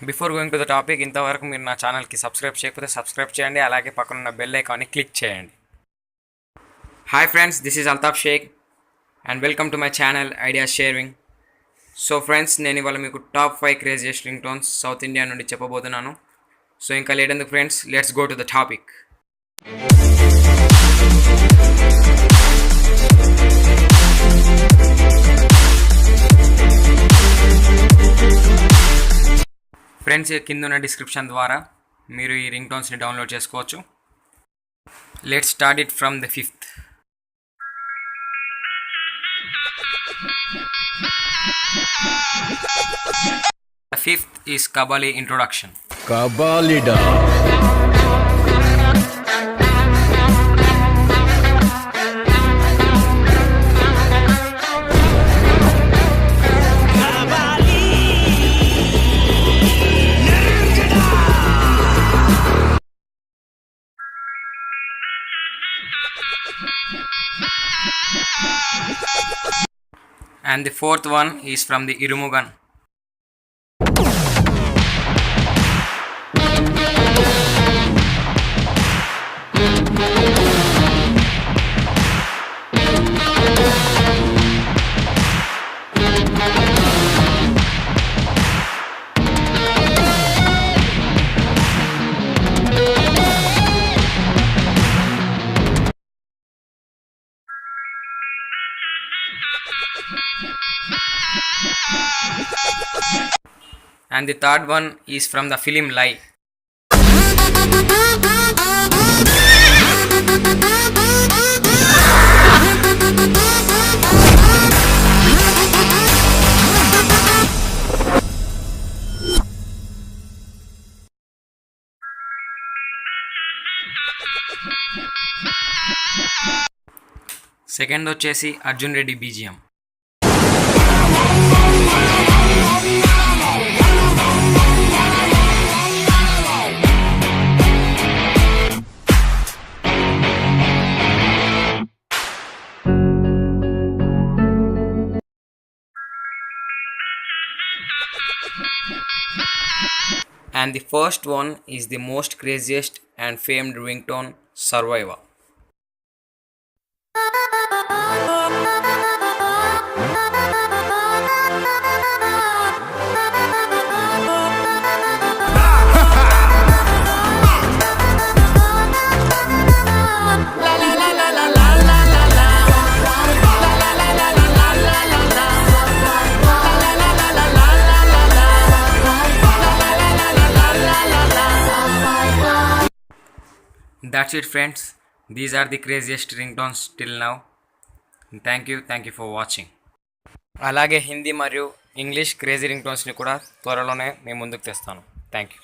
Before going to the topic, ఇంతవరకు మీరు నా ఛానల్కి సబ్స్క్రైబ్ చేయకపోతే సబ్స్క్రైబ్ చేయండి, అలాగే పక్కనున్న బెల్ ఐకాన్ని క్లిక్ చేయండి. Hi friends, this is Altaf Shaik and welcome to my channel idea sharing. So friends, నేను ఇవాళ మీకు top 5 craziest ring tones south India నుండి చెప్పబోతున్నాను. సో ఇంకా లేట్ ఎందుకు friends, let's go to the topic. Friends, కింద ఉన్న డిస్క్రిప్షన్ ద్వారా మీరు ఈ రింగ్ టోన్స్ని డౌన్లోడ్ చేసుకోవచ్చు. Let's start it from the 5th. The 5th is Kabali introduction. Kabali da. And the 4th one is from the Irumugan. And the 3rd one is from the film Lie. Second వచ్చేసి Arjun Reddy BGM. And the first one is the most craziest and famed ringtone, surviva. That's it friends, these are the craziest ringtones till now. Thank you for watching. అలాగే హిందీ మరియు English crazy రింగ్టోన్స్ని కూడా త్వరలోనే మేము ముందుకు తెస్తాను. Thank you.